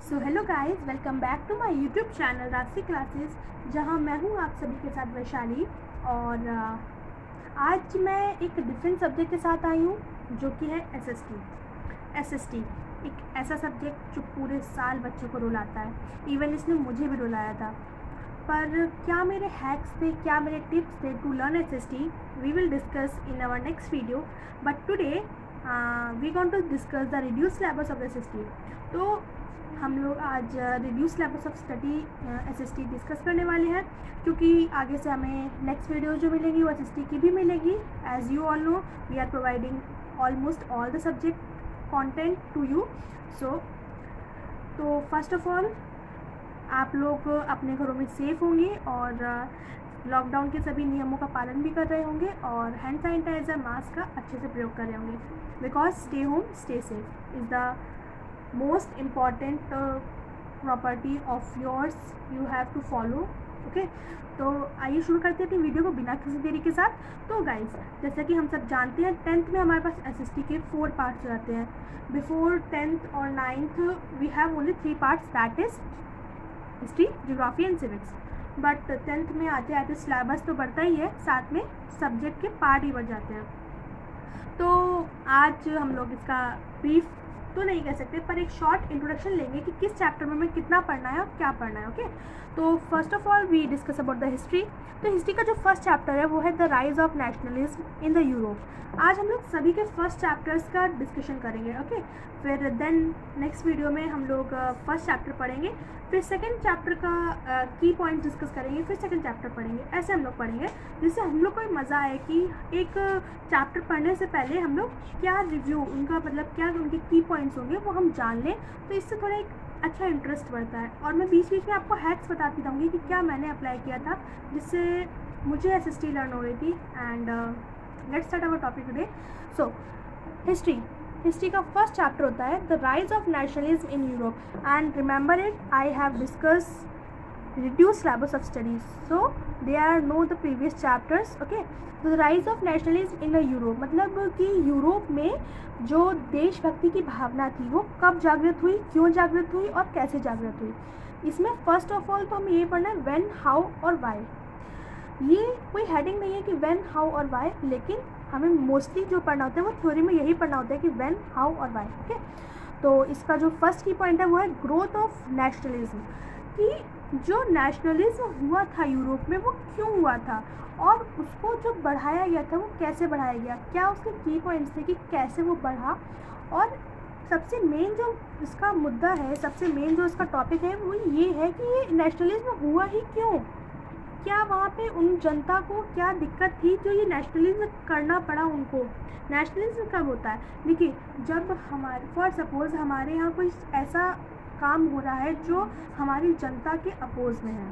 So hello guys, welcome back to my YouTube channel Rashi classes, जहां मैं हूं आप सभी के साथ वैशाली। और आज मैं एक डिफरेंट सब्जेक्ट के साथ आई हूं जो कि है एसएसटी। एक ऐसा सब्जेक्ट जो पूरे साल बच्चों को रुलाता है। इवन इसने मुझे भी रुलाया था। पर क्या मेरे हैक्स थे, क्या मेरे टिप्स थे to learn SST, we will discuss in our next video. But today we going to discuss the reduce syllabus of SST. तो हम लोग आज reduce syllabus of study SST discuss करने वाले हैं, क्योंकि आगे से हमें नेक्स्ट वीडियो जो मिलेगी वो एसएसटी की भी मिलेगी। As you all know, we are providing almost all the subject content to you. तो फर्स्ट ऑफ ऑल, आप लोग अपने घरों में सेफ होंगे और लॉकडाउन के सभी नियमों का पालन भी कर रहे होंगे और हैंड सैनिटाइज़र, मास्क का अच्छे से प्रयोग कर रहे होंगे। Because stay home stay safe is the most important property of yours you have to follow। Okay, तो आइए शुरू करते हैं अपनी वीडियो को बिना किसी देरी के साथ। तो गाइस, जैसा कि हम सब जानते हैं, 10th में हमारे पास एसएसटी के 4 पार्ट्स रहते हैं। बिफोर 10th और 9th we have only 3 parts, that is history, geography and civics. But 10th में आते आते सिलेबस तो बढ़ता ही है, साथ में सब्जेक्ट के पार्ट भी बढ़ जाते हैं। तो आज हम लोग इसका ब्रीफ तो नहीं कह सकते, पर एक शॉर्ट इंट्रोडक्शन लेंगे कि किस चैप्टर में हमें कितना पढ़ना है और क्या पढ़ना है। ओके, तो first of all we discuss about the history. तो हिस्ट्री का जो फर्स्ट चैप्टर है वो है the rise of nationalism in the Europe. आज हम लोग सभी के फर्स्ट चैप्टर्स का डिस्कशन करेंगे। ओके, फिर देन नेक्स्ट वीडियो में हम लोग फर्स्ट चैप्टर पढ़ेंगे, फिर सेकेंड चैप्टर का की पॉइंट डिस्कस करेंगे, फिर सेकेंड चैप्टर पढ़ेंगे। ऐसे हम लोग पढ़ेंगे जिससे हम लोग को मज़ा आए कि एक चैप्टर पढ़ने से पहले हम लोग क्या रिव्यू उनका, मतलब क्या उनके की पॉइंट्स होंगे वो हम जान लें। तो इससे थोड़ा एक अच्छा इंटरेस्ट बढ़ता है। और मैं बीच बीच में आपको हैक्स बताती रहूँगी कि क्या मैंने अप्लाई किया था जिससे मुझे एसएसटी लर्न हो रही थी। And let's start our topic today. So history का फर्स्ट चैप्टर होता है the rise of nationalism in Europe. And remember it, I have discuss reduced syllabus of studies, so there are no the previous chapters। okay, the rise of nationalism in the Europe, मतलब कि Europe में जो देशभक्ति की भावना थी वो कब जागृत हुई, क्यों जागृत हुई और कैसे जागृत हुई। इसमें फर्स्ट ऑफ ऑल तो हमें ये पढ़ना है व्हेन, हाउ और व्हाई। ये कोई हेडिंग नहीं है कि व्हेन, हाउ और व्हाई, लेकिन हमें मोस्टली जो पढ़ना होता है वो थ्योरी में यही पढ़ना होता है कि व्हेन, हाउ और व्हाई। ओके, तो इसका जो फर्स्ट की पॉइंट है वो है ग्रोथ ऑफ नेशनलिज्म, कि जो नेशनलिज्म हुआ था यूरोप में वो क्यों हुआ था और उसको जो बढ़ाया गया था वो कैसे बढ़ाया गया, क्या उसके की पॉइंट्स थे कि कैसे वो बढ़ा। और सबसे मेन जो इसका मुद्दा है, सबसे मेन जो इसका टॉपिक है वो ये है कि ये नेशनलिज्म हुआ ही क्यों, क्या वहाँ पे उन जनता को क्या दिक्कत थी जो ये नेशनलिज्म करना पड़ा उनको। नेशनलिज्म कब होता है, देखिए, जब हमारे फॉर सपोज़ हमारे यहाँ कोई ऐसा काम हो रहा है जो हमारी जनता के अपोज में है।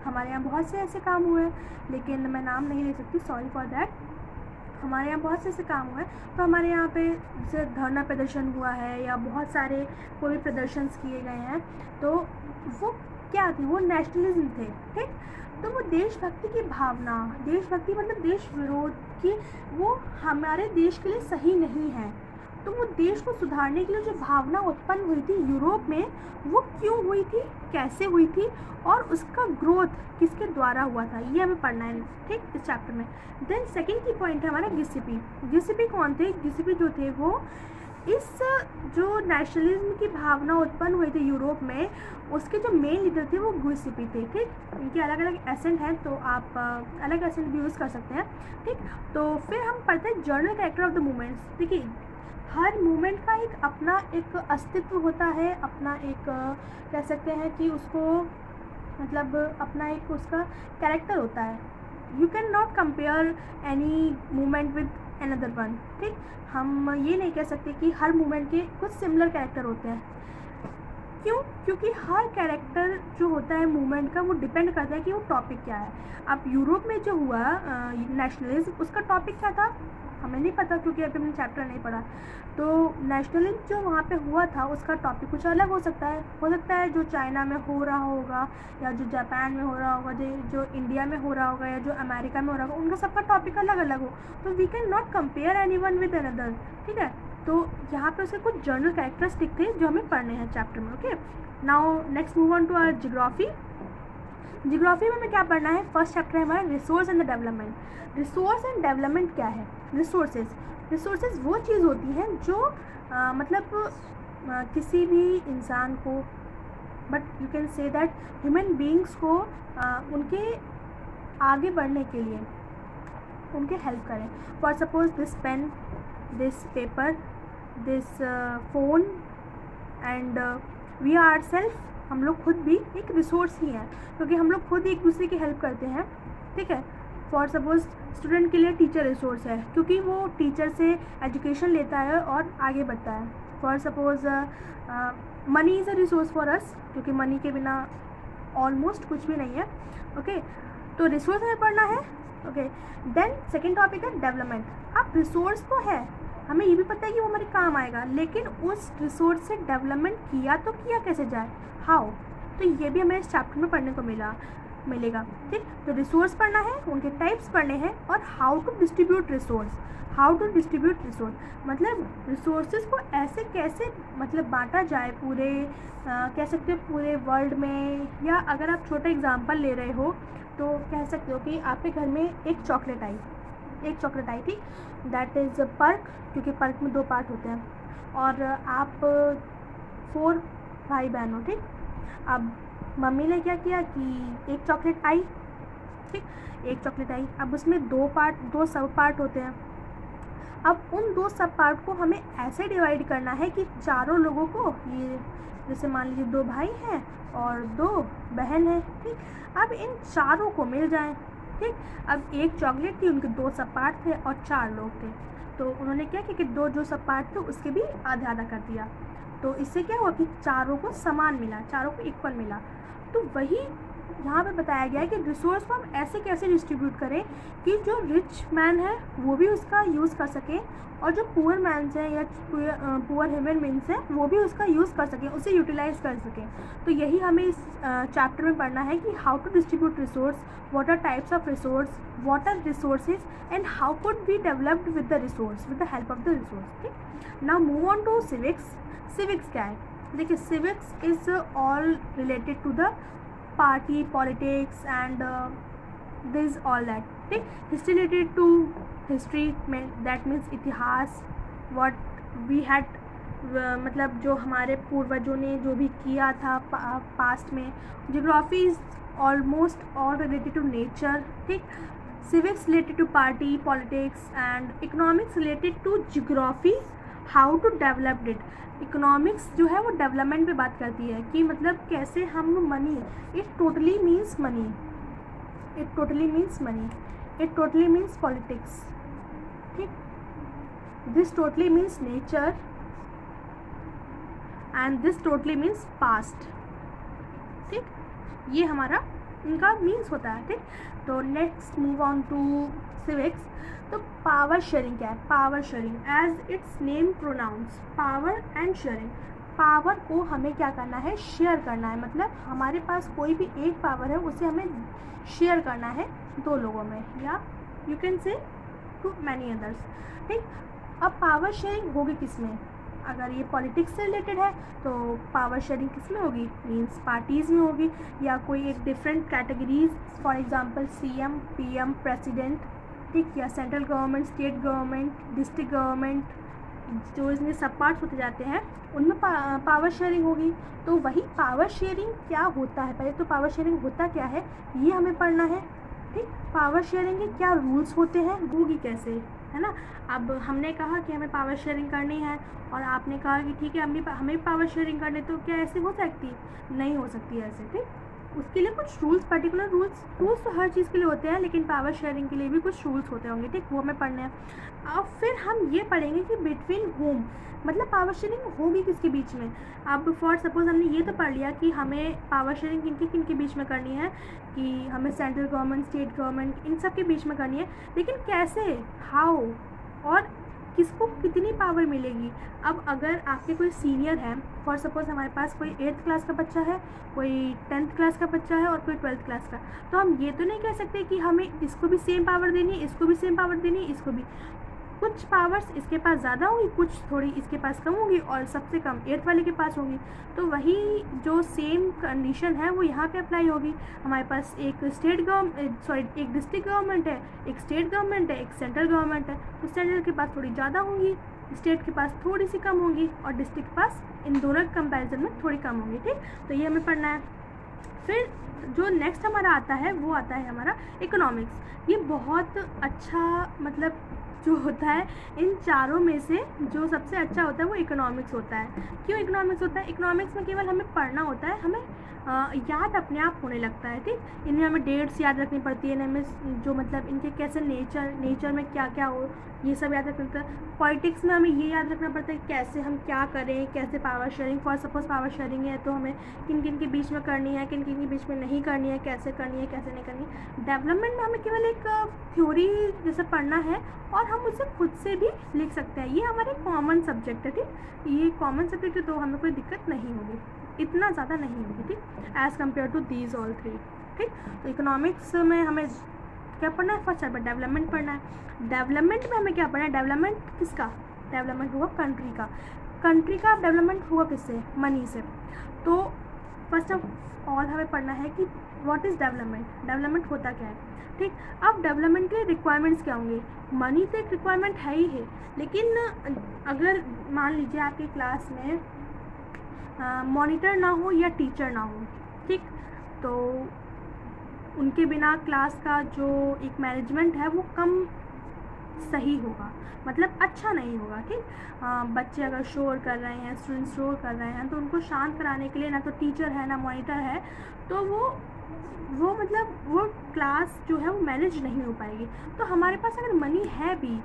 हमारे यहाँ बहुत से ऐसे काम हुए हैं, लेकिन मैं नाम नहीं ले सकती, सॉरी फॉर दैट। हमारे यहाँ बहुत से ऐसे काम हुए हैं। तो हमारे यहाँ पे जैसे धरना प्रदर्शन हुआ है या बहुत सारे कोई प्रदर्शन किए गए हैं, तो वो क्या थी, वो नेशनलिज्म थे। ठीक, तो वो देशभक्ति की भावना, देशभक्ति मतलब देश विरोध की, वो हमारे देश के लिए सही नहीं है। तो वो देश को सुधारने के लिए जो भावना उत्पन्न हुई थी यूरोप में, वो क्यों हुई थी, कैसे हुई थी और उसका ग्रोथ किसके द्वारा हुआ था, ये हमें पढ़ना है। ठीक, इस चैप्टर में। देन सेकेंड की पॉइंट है हमारा गिसिपी। गिसिपी कौन थे, गिसिपी जो थे वो इस जो नेशनलिज्म की भावना उत्पन्न हुई थी यूरोप में, उसके जो मेन लीडर थे वो गिसिपी थे। ठीक, इनके अलग अलग एसेंट हैं, तो आप अलग एसेंट भी यूज़ कर सकते हैं। ठीक, तो फिर हम पढ़ते हैं journal character of the movements. देखिए, हर मूवमेंट का अपना एक अस्तित्व होता है, अपना एक कह सकते हैं कि उसको, मतलब अपना एक उसका कैरेक्टर होता है। You can not compare any movement with another one. ठीक, हम ये नहीं कह सकते कि हर मूवमेंट के कुछ सिमिलर कैरेक्टर होते हैं। क्यों, क्योंकि हर कैरेक्टर जो होता है मूवमेंट का वो डिपेंड करता है कि वो टॉपिक क्या है। अब यूरोप में जो हुआ नेशनलिज्म, उसका टॉपिक क्या था हमें नहीं पता, क्योंकि अभी हमने चैप्टर नहीं पढ़ा। तो नेशनलिज्म जो वहाँ पे हुआ था उसका टॉपिक कुछ अलग हो सकता है जो चाइना में हो रहा होगा या जो जापान में हो रहा होगा, जो इंडिया में हो रहा होगा या जो अमेरिका में हो रहा होगा, उनका सबका टॉपिक अलग अलग हो। तो we can not compare any one with another. ठीक है, तो यहाँ पे उसके कुछ जर्नल कैरेक्टरिस्टिक थे जो हमें पढ़ने हैं चैप्टर में। Okay, now next move on to our geography. Geography में हमें क्या पढ़ना है? फर्स्ट चैप्टर है हमारा resource and the development. Resource and development क्या है? रिसोर्सेज वो चीज़ होती हैं जो किसी भी इंसान को, but you can say that human beings को उनके आगे बढ़ने के लिए उनके हेल्प करें। For suppose this pen, this paper, this phone and we are self, हम लोग खुद भी एक रिसोर्स ही हैं, क्योंकि हम लोग खुद एक दूसरे की हेल्प करते हैं। ठीक है, फॉर सपोज स्टूडेंट के लिए टीचर रिसोर्स है, क्योंकि वो टीचर से एजुकेशन लेता है और आगे बढ़ता है। For suppose money is a resource for us, क्योंकि मनी के बिना ऑलमोस्ट कुछ भी नहीं है। ओके, तो रिसोर्स हमें पढ़ना है। ओके, देन सेकेंड टॉपिक है डेवलपमेंट। अब रिसोर्स तो है, हमें ये भी पता है कि वो हमारे काम आएगा, लेकिन उस रिसोर्स से डेवलपमेंट किया तो किया कैसे जाए, हाउ, तो ये भी हमें इस चैप्टर में पढ़ने को मिलेगा। ठीक, तो रिसोर्स पढ़ना है, उनके टाइप्स पढ़ने हैं, और हाउ टू डिस्ट्रीब्यूट रिसोर्स। मतलब रिसोर्सेज को ऐसे कैसे बांटा जाए पूरे कह सकते हो पूरे वर्ल्ड में, या अगर आप छोटा एग्जांपल ले रहे हो तो कह सकते हो कि आपके घर में एक चॉकलेट आई थी, दैट इज़ पर्क, क्योंकि पर्क में 2 पार्ट होते हैं, और आप 4 भाई बहन हो। ठीक, अब मम्मी ने क्या किया कि एक चॉकलेट आई, अब उसमें 2 सब पार्ट होते हैं। अब उन 2 सब पार्ट को हमें ऐसे डिवाइड करना है कि चारों लोगों को, ये जैसे मान लीजिए 2 भाई हैं और 2 बहन हैं। ठीक, अब इन चारों को मिल जाए। ठीक, अब एक चॉकलेट थी, उनके 2 सब पार्ट थे और 4 लोग थे, तो उन्होंने क्या किया कि 2 जो सब पार्ट थे उसके भी आधा आधा कर दिया, तो इससे क्या हुआ कि चारों को समान मिला, चारों को इक्वल मिला। तो वही यहाँ पे बताया गया है कि रिसोर्स को हम ऐसे कैसे डिस्ट्रीब्यूट करें कि जो रिच मैन है वो भी उसका यूज़ कर सके, और जो पुअर मैन्स हैं या पुअर ह्यूमन बींग्स हैं वो भी उसका यूज़ कर सकें, उसे यूटिलाइज़ कर सकें। तो यही हमें इस चैप्टर में पढ़ना है कि how to distribute resource, what are types of resource, what are resources, and how could be developed with the resource, with the help of the resource. ठीक, now move on to civics. Civics क्या है? देखिए, civics is all related to the party politics and this all that. ठीक, history related to history में, that means इतिहास, what we had, जो हमारे पूर्वजों ने जो भी किया था पास्ट में। Geography is almost all related to nature. ठीक, civics related to party politics and economics related to geography, how to develop it। Economics जो है वो डेवलपमेंट पे बात करती है कि कैसे हम money, it totally means money, it totally means politics. ठीक, this totally means nature and this totally means past. ठीक, ये हमारा इनका मीन्स होता है। ठीक, तो next move on to civics. तो पावर शेयरिंग क्या है? Power sharing as its name pronounce, power and sharing. Power को हमें क्या करना है? शेयर करना है, हमारे पास कोई भी एक पावर है उसे हमें शेयर करना है 2 लोगों में, या you can say to many others. ठीक, अब पावर शेयरिंग होगी किस में? अगर ये पॉलिटिक्स से रिलेटेड है तो पावर शेयरिंग किस में होगी? मीन्स पार्टीज़ में होगी, या कोई एक different categories, for example CM, PM, president. ठीक, या central government, state government, district government, जो इसमें सब पार्ट्स होते जाते हैं उनमें पावर शेयरिंग होगी। तो वही पावर शेयरिंग क्या होता है, पहले तो पावर शेयरिंग होता क्या है ये हमें पढ़ना है। ठीक, पावर शेयरिंग के क्या रूल्स होते हैं, होगी कैसे, है ना। अब हमने कहा कि हमें पावर शेयरिंग करनी है, और आपने कहा कि ठीक है हमें पावर शेयरिंग करनी, तो क्या ऐसे हो सकती? नहीं हो सकती ऐसे। ठीक, उसके लिए कुछ रूल्स, पर्टिकुलर रूल्स तो हर चीज़ के लिए होते हैं, लेकिन पावर शेयरिंग के लिए भी कुछ रूल्स होते होंगे। ठीक, वो हमें पढ़ने हैं। अब फिर हम ये पढ़ेंगे कि बिटवीन होम, पावर शेयरिंग होगी किसके बीच में। अब फॉर सपोज हमने ये तो पढ़ लिया कि हमें पावर शेयरिंग किन के बीच में करनी है, कि हमें सेंट्रल गवर्नमेंट, स्टेट गवर्नमेंट, इन सब के बीच में करनी है, लेकिन कैसे, हाउ, और किसको कितनी पावर मिलेगी। अब अगर आपके कोई सीनियर है, फॉर सपोज हमारे पास कोई 8th क्लास का बच्चा है, कोई 10th क्लास का बच्चा है और कोई 12th क्लास का, तो हम ये तो नहीं कह सकते कि हमें इसको भी सेम पावर देनी है, इसको भी सेम पावर देनी है, इसको भी। कुछ पावर्स इसके पास ज़्यादा होंगी, कुछ थोड़ी इसके पास कम होंगी और सबसे कम 8th वाले के पास होंगी। तो वही जो सेम कंडीशन है वो यहाँ पे अप्लाई होगी। हमारे पास एक एक डिस्ट्रिक्ट गवर्नमेंट है, एक स्टेट गवर्नमेंट है, एक सेंट्रल गवर्नमेंट है। तो सेंट्रल के पास थोड़ी ज़्यादा होंगी, स्टेट के पास थोड़ी सी कम होंगी और डिस्ट्रिक्ट के पास इन दोनों के कंपैरिजन में थोड़ी कम होंगी। ठीक, तो ये हमें पढ़ना है। फिर जो नेक्स्ट हमारा आता है वो आता है हमारा इकोनॉमिक्स। ये बहुत अच्छा मतलब जो होता है इन चारों में से जो सबसे अच्छा होता है वो इकोनॉमिक्स होता है। क्यों इकोनॉमिक्स होता है? इकोनॉमिक्स में केवल हमें पढ़ना होता है, हमें याद अपने आप होने लगता है। ठीक, इनमें हमें डेट्स याद रखनी पड़ती है, हमें जो मतलब इनके कैसे नेचर में क्या क्या हो ये सब याद रखना पड़ता है। पॉलिटिक्स में हमें ये याद रखना पड़ता है कैसे हम क्या करें, कैसे power sharing, for suppose power sharing है तो हमें किन किन के बीच में करनी है, किन किन के बीच में नहीं करनी है, कैसे करनी है, कैसे नहीं करनी है। डेवलपमेंट में हमें केवल एक थ्योरी जैसे पढ़ना है और हम उसे खुद से भी लिख सकते हैं। ये हमारे कॉमन सब्जेक्ट है। ठीक, ये कॉमन सब्जेक्ट है तो हमें कोई दिक्कत नहीं होगी, इतना ज़्यादा नहीं होगी। ठीक, as compare to these all 3। ठीक, तो इकोनॉमिक्स में हमें क्या पढ़ना है? फर्स्ट चैप्टर डेवलपमेंट पढ़ना है। डेवलपमेंट में हमें क्या पढ़ना है? डेवलपमेंट किसका? डेवलपमेंट होगा कंट्री का। कंट्री का डेवलपमेंट होगा किससे? मनी से। तो फर्स्ट ऑफ ऑल हमें पढ़ना है कि व्हाट इज़ डेवलपमेंट, डेवलपमेंट होता क्या है। ठीक, अब डेवलपमेंट के रिक्वायरमेंट्स क्या होंगे? मनी तो एक रिक्वायरमेंट है ही है, लेकिन अगर मान लीजिए आपकी क्लास में मॉनिटर ना हो या टीचर ना हो, ठीक, तो उनके बिना क्लास का जो एक मैनेजमेंट है वो कम सही होगा, मतलब अच्छा नहीं होगा। ठीक, बच्चे अगर शोर कर रहे हैं, स्टूडेंट्स शोर कर रहे हैं तो उनको शांत कराने के लिए ना तो टीचर है ना मॉनिटर है, तो वो मतलब वो क्लास जो है वो मैनेज नहीं हो पाएगी। तो हमारे पास अगर मनी है भी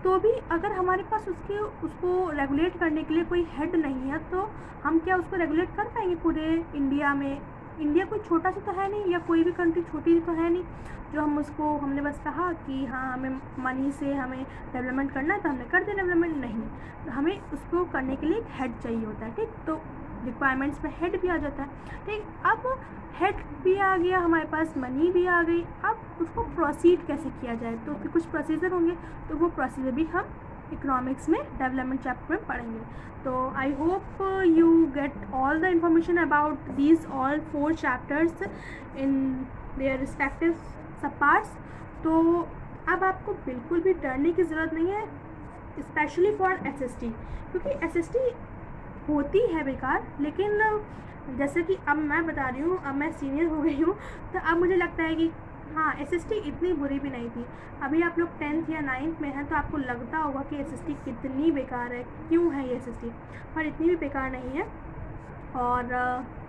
तो भी अगर हमारे पास उसको रेगुलेट करने के लिए कोई हेड नहीं है तो हम क्या उसको रेगुलेट कर पाएंगे पूरे इंडिया में? इंडिया कोई छोटा सा तो है नहीं, या कोई भी कंट्री छोटी तो है नहीं जो हमने बस कहा कि हाँ हमें मनी से हमें डेवलपमेंट करना है तो हमने कर दिया डेवलपमेंट। नहीं, तो हमें उसको करने के लिए एक हेड चाहिए होता है। ठीक, तो रिक्वायरमेंट्स में हेड भी आ जाता है। ठीक, अब हेड भी आ गया हमारे पास, मनी भी आ गई, अब उसको प्रोसीड कैसे किया जाए तो उसके कुछ प्रोसीजर होंगे, तो वो प्रोसीजर भी हम इकोनॉमिक्स में डेवलपमेंट चैप्टर में पढ़ेंगे। तो I hope you get all the information about these all 4 chapters in their respective सब पार्ट्स। तो अब आपको बिल्कुल भी डरने की ज़रूरत नहीं है, स्पेशली फॉर SST, क्योंकि SST होती है बेकार, लेकिन जैसे कि अब मैं बता रही हूँ, अब मैं सीनियर हो गई हूँ तो अब मुझे लगता है कि हाँ SST इतनी बुरी भी नहीं थी। अभी आप लोग 10th या 9th में हैं तो आपको लगता होगा कि SST कितनी बेकार है, क्यों है ये SST, पर इतनी भी बेकार नहीं है। और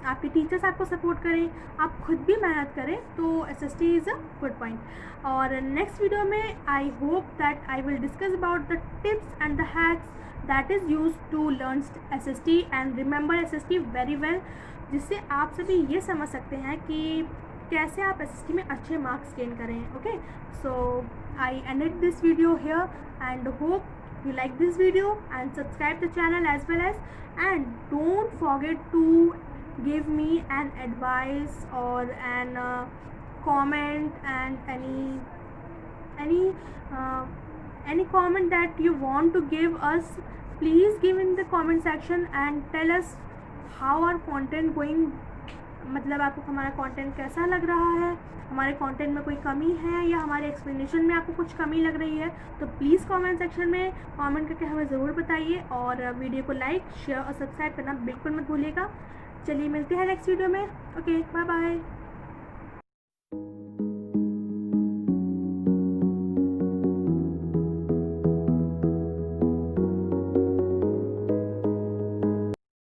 आपके टीचर्स आपको सपोर्ट करें, आप खुद भी मेहनत करें तो SST is a good point. और नेक्स्ट वीडियो में I hope that I will discuss about the tips and the hacks that is used to learn SST and remember SST very well, जिससे आप सभी ये समझ सकते हैं कि कैसे आप SST में अच्छे मार्क्स गेन करें। Okay, so I ended this video here and hope you like this video and subscribe the channel as well as, and don't forget to give me an advice or an comment and any comment that you want to give us, please give in the comment section and tell us how our content going, मतलब आपको हमारा content कैसा लग रहा है, हमारे content में कोई कमी है या हमारे एक्सप्लेनेशन में आपको कुछ कमी लग रही है, तो प्लीज़ कमेंट सेक्शन में कमेंट करके हमें ज़रूर बताइए। और वीडियो को लाइक शेयर और सब्सक्राइब करना बिल्कुल मत भूलिएगा। चलिए मिलते हैं नेक्स्ट वीडियो में। Okay, bye bye.